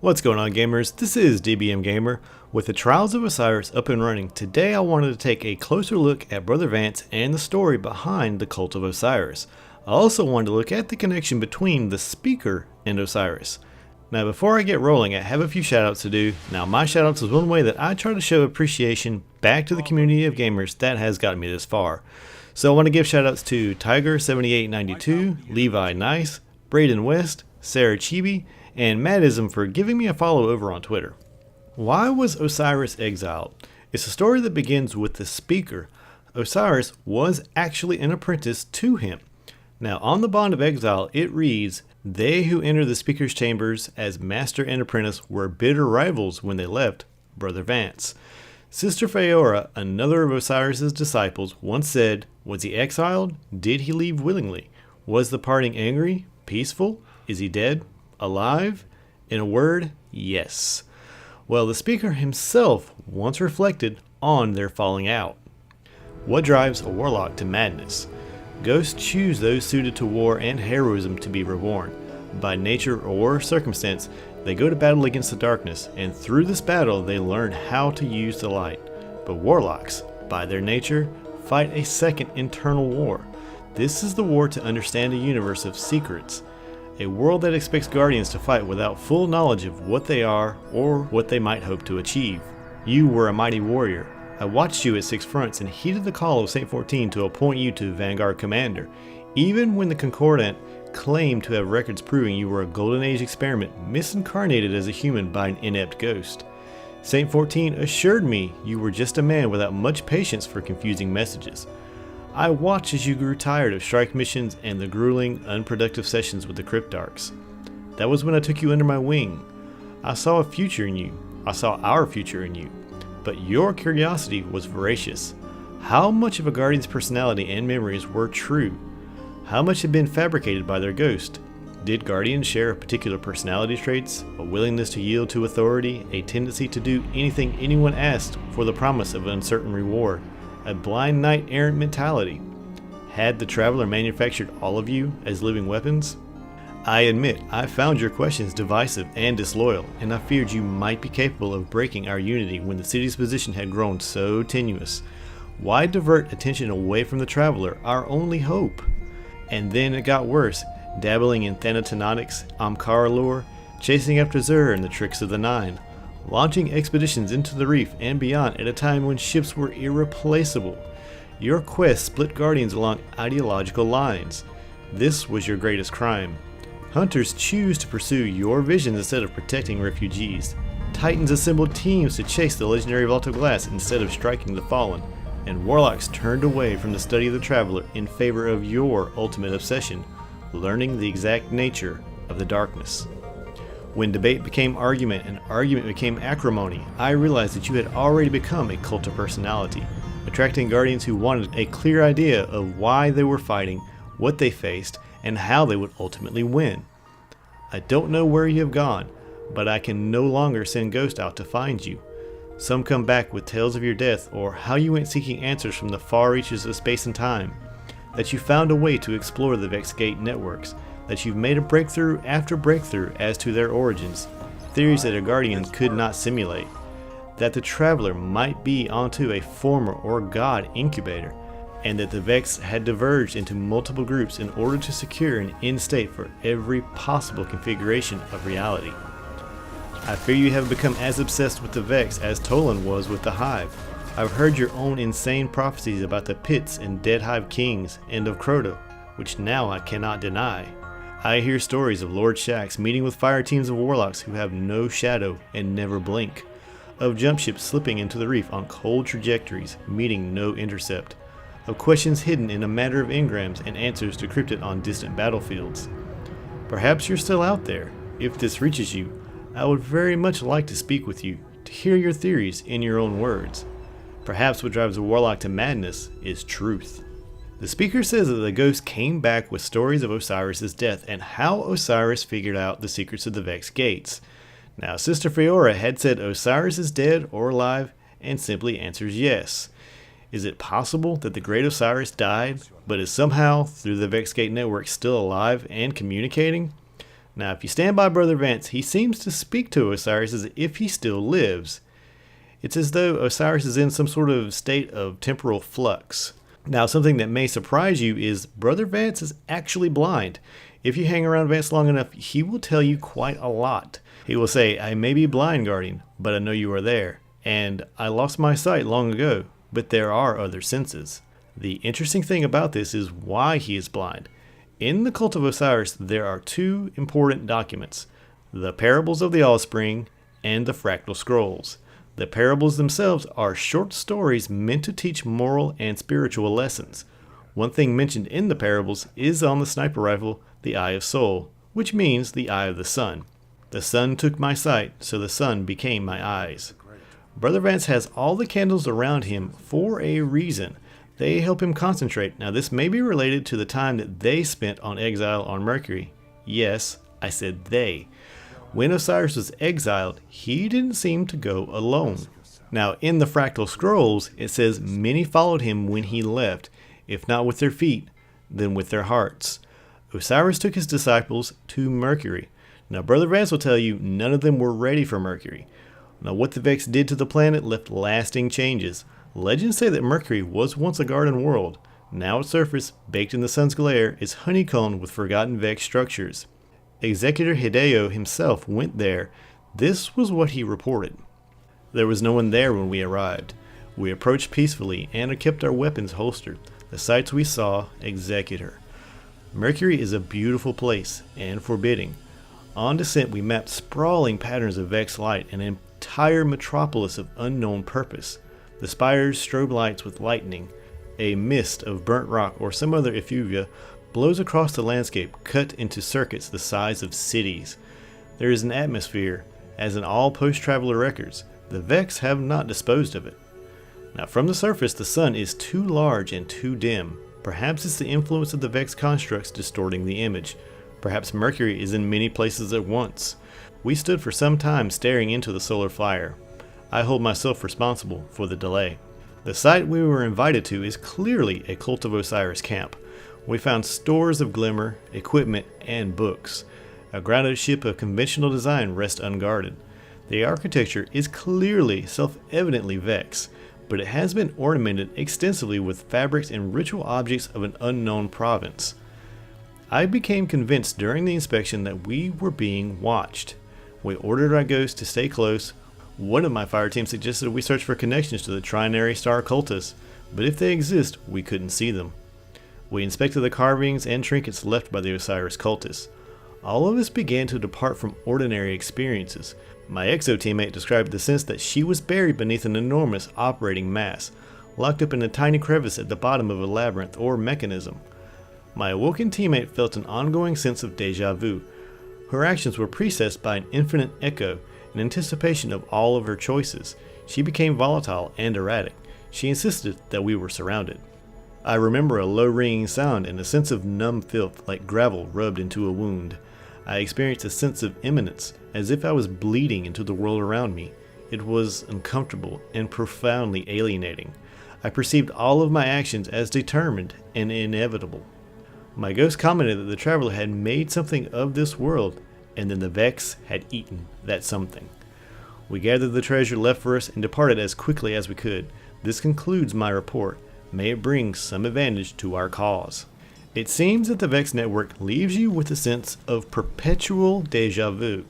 What's going on, gamers? This is DBMgamer. With the Trials of Osiris up and running, today I wanted to take a closer look at Brother Vance and the story behind the Cult of Osiris. I also wanted to look at the connection between the speaker and Osiris. Now before I get rolling, I have a few shoutouts to do. Now my shoutouts is one way that I try to show appreciation back to the community of gamers that has gotten me this far. So I want to give shoutouts to Tiger7892, Levi Nice, Braden West, Sarah Chibi, and Maddism for giving me a follow over on Twitter. Why was Osiris exiled? It's a story that begins with the speaker. Osiris was actually an apprentice to him. Now on the bond of exile it reads, "They who enter the speaker's chambers as master and apprentice were bitter rivals when they left Brother Vance." Sister Feora, another of Osiris's disciples, once said, "Was he exiled? Did he leave willingly? Was the parting angry? Peaceful? Is he dead? Alive?" In a word, yes. Well, the speaker himself once reflected on their falling out. What drives a warlock to madness? Ghosts choose those suited to war and heroism to be reborn. By nature or circumstance, they go to battle against the darkness, and through this battle they learn how to use the light. But warlocks, by their nature, fight a second internal war. This is the war to understand a universe of secrets. A world that expects guardians to fight without full knowledge of what they are or what they might hope to achieve. You were a mighty warrior. I watched you at Six Fronts and heeded the call of Saint 14 to appoint you to Vanguard Commander, even when the Concordant claimed to have records proving you were a Golden Age experiment misincarnated as a human by an inept ghost. Saint 14 assured me you were just a man without much patience for confusing messages. I watched as you grew tired of strike missions and the grueling, unproductive sessions with the Cryptarchs. That was when I took you under my wing. I saw a future in you. I saw our future in you. But your curiosity was voracious. How much of a Guardian's personality and memories were true? How much had been fabricated by their ghost? Did Guardians share particular personality traits, a willingness to yield to authority, a tendency to do anything anyone asked for the promise of uncertain reward? A blind knight-errant mentality? Had the Traveler manufactured all of you as living weapons? I admit, I found your questions divisive and disloyal, and I feared you might be capable of breaking our unity when the city's position had grown so tenuous. Why divert attention away from the Traveler, our only hope? And then it got worse, dabbling in Thanatonautics, Amkara lore, chasing after Zur and the tricks of the Nine. Launching expeditions into the reef and beyond at a time when ships were irreplaceable. Your quest split Guardians along ideological lines. This was your greatest crime. Hunters choose to pursue your visions instead of protecting refugees. Titans assembled teams to chase the legendary Vault of Glass instead of striking the fallen. And warlocks turned away from the study of the Traveler in favor of your ultimate obsession, learning the exact nature of the darkness. When debate became argument and argument became acrimony, I realized that you had already become a cult of personality, attracting Guardians who wanted a clear idea of why they were fighting, what they faced, and how they would ultimately win. I don't know where you have gone, but I can no longer send ghosts out to find you. Some come back with tales of your death or how you went seeking answers from the far reaches of space and time, that you found a way to explore the Vex Gate networks, that you've made a breakthrough after breakthrough as to their origins, theories that a Guardian could not simulate, that the Traveler might be onto a former or god incubator, and that the Vex had diverged into multiple groups in order to secure an end state for every possible configuration of reality. I fear you have become as obsessed with the Vex as Tolan was with the Hive. I've heard your own insane prophecies about the Pits and Dead Hive Kings and of Crota, which now I cannot deny. I hear stories of Lord Shax meeting with fire teams of warlocks who have no shadow and never blink, of jump ships slipping into the reef on cold trajectories, meeting no intercept, of questions hidden in a matter of engrams and answers decrypted on distant battlefields. Perhaps you're still out there. If this reaches you, I would very much like to speak with you, to hear your theories in your own words. Perhaps what drives a warlock to madness is truth. The speaker says that the ghost came back with stories of Osiris' death and how Osiris figured out the secrets of the Vex Gates. Now, Sister Feora had said Osiris is dead or alive and simply answers yes. Is it possible that the great Osiris died, but is somehow, through the Vex Gate network, still alive and communicating? Now, if you stand by Brother Vance, he seems to speak to Osiris as if he still lives. It's as though Osiris is in some sort of state of temporal flux. Now, something that may surprise you is Brother Vance is actually blind. If you hang around Vance long enough, he will tell you quite a lot. He will say, "I may be blind, Guardian, but I know you are there. And I lost my sight long ago, but there are other senses." The interesting thing about this is why he is blind. In the Cult of Osiris, there are two important documents: the Parables of the Offspring and the Fractal Scrolls. The parables themselves are short stories meant to teach moral and spiritual lessons. One thing mentioned in the parables is on the sniper rifle, the Eye of Soul, which means the eye of the sun. The sun took my sight, so the sun became my eyes. Brother Vance has all the candles around him for a reason. They help him concentrate. Now, this may be related to the time that they spent on exile on Mercury. Yes, I said they. When Osiris was exiled, he didn't seem to go alone. Now, in the Fractal Scrolls, it says many followed him when he left, if not with their feet, then with their hearts. Osiris took his disciples to Mercury. Now, Brother Vance will tell you none of them were ready for Mercury. Now, what the Vex did to the planet left lasting changes. Legends say that Mercury was once a garden world. Now its surface, baked in the sun's glare, is honeycombed with forgotten Vex structures. Executor Hideo himself went there. This was what he reported. There was no one there when we arrived. We approached peacefully and kept our weapons holstered. The sights we saw, Executor. Mercury is a beautiful place and forbidding. On descent, we mapped sprawling patterns of Vex light, an entire metropolis of unknown purpose. The spires strobe lights with lightning. A mist of burnt rock or some other effluvia blows across the landscape, cut into circuits the size of cities. There is an atmosphere, as in all post-traveler records. The Vex have not disposed of it. Now, from the surface, the sun is too large and too dim. Perhaps it's the influence of the Vex constructs distorting the image. Perhaps Mercury is in many places at once. We stood for some time staring into the solar flyer. I hold myself responsible for the delay. The site we were invited to is clearly a Cult of Osiris camp. We found stores of glimmer, equipment, and books. A grounded ship of conventional design rests unguarded. The architecture is clearly self-evidently Vex, but it has been ornamented extensively with fabrics and ritual objects of an unknown province. I became convinced during the inspection that we were being watched. We ordered our ghosts to stay close. One of my fire team suggested we search for connections to the Trinary Star cultists, but if they exist, we couldn't see them. We inspected the carvings and trinkets left by the Osiris cultists. All of us began to depart from ordinary experiences. My exo teammate described the sense that she was buried beneath an enormous operating mass, locked up in a tiny crevice at the bottom of a labyrinth or mechanism. My awoken teammate felt an ongoing sense of deja vu. Her actions were precessed by an infinite echo, in anticipation of all of her choices. She became volatile and erratic. She insisted that we were surrounded. I remember a low ringing sound and a sense of numb filth like gravel rubbed into a wound. I experienced a sense of imminence, as if I was bleeding into the world around me. It was uncomfortable and profoundly alienating. I perceived all of my actions as determined and inevitable. My ghost commented that the traveler had made something of this world, and then the Vex had eaten that something. We gathered the treasure left for us and departed as quickly as we could. This concludes my report. May it bring some advantage to our cause. It seems that the Vex network leaves you with a sense of perpetual deja vu.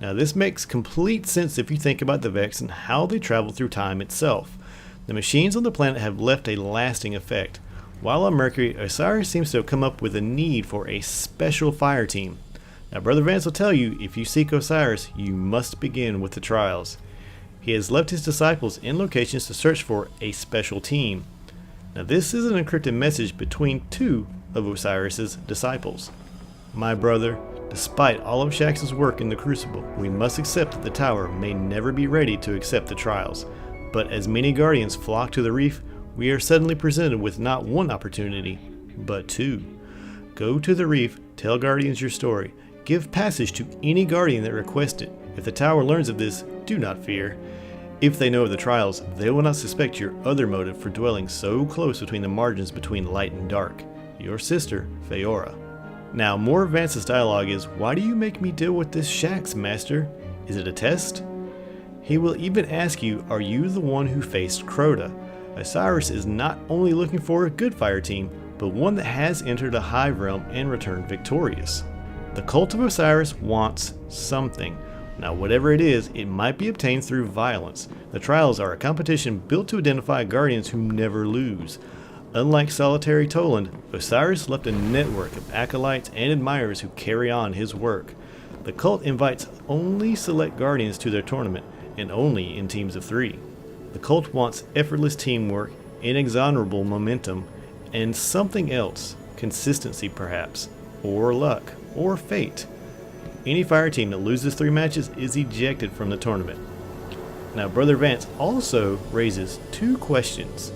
Now, this makes complete sense if you think about the Vex and how they travel through time itself. The machines on the planet have left a lasting effect. While on Mercury, Osiris seems to have come up with a need for a special fire team. Now, Brother Vance will tell you, if you seek Osiris, you must begin with the trials. He has left his disciples in locations to search for a special team. Now, this is an encrypted message between two of Osiris's disciples. My brother, despite all of Shax's work in the Crucible, we must accept that the tower may never be ready to accept the trials. But as many guardians flock to the reef, we are suddenly presented with not one opportunity, but two. Go to the reef, tell guardians your story, give passage to any guardian that requests it. If the tower learns of this, do not fear. If they know of the trials, they will not suspect your other motive for dwelling so close between the margins between light and dark. Your sister, Feora. Now, more of Vance's dialogue is, "Why do you make me deal with this Shax, Master? Is it a test?" He will even ask you, "Are you the one who faced Crota?" Osiris is not only looking for a good fire team, but one that has entered a hive realm and returned victorious. The Cult of Osiris wants something. Now, whatever it is, it might be obtained through violence. The trials are a competition built to identify guardians who never lose. Unlike solitary Toland, Osiris left a network of acolytes and admirers who carry on his work. The cult invites only select guardians to their tournament, and only in teams of 3. The cult wants effortless teamwork, inexorable momentum, and something else, consistency perhaps, or luck, or fate. Any fire team that loses 3 matches is ejected from the tournament. Now, Brother Vance also raises 2 questions.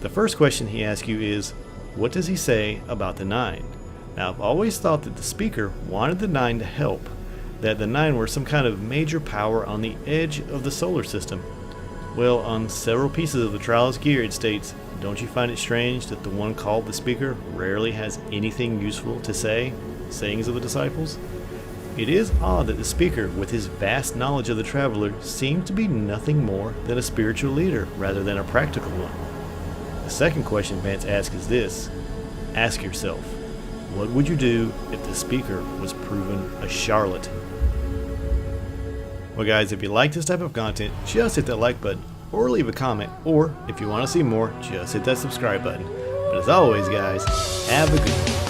The first question he asks you is, what does he say about the 9? Now, I've always thought that the speaker wanted the 9 to help, that the 9 were some kind of major power on the edge of the solar system. Well, on several pieces of the Trials gear it states, "Don't you find it strange that the one called the speaker rarely has anything useful to say?" Sayings of the disciples. It is odd that the speaker, with his vast knowledge of the traveler, seems to be nothing more than a spiritual leader rather than a practical one. The second question Vance asks is this: ask yourself, what would you do if the speaker was proven a charlatan? Well guys, if you like this type of content, just hit that like button, or leave a comment, or if you want to see more, just hit that subscribe button. But as always guys, have a good one.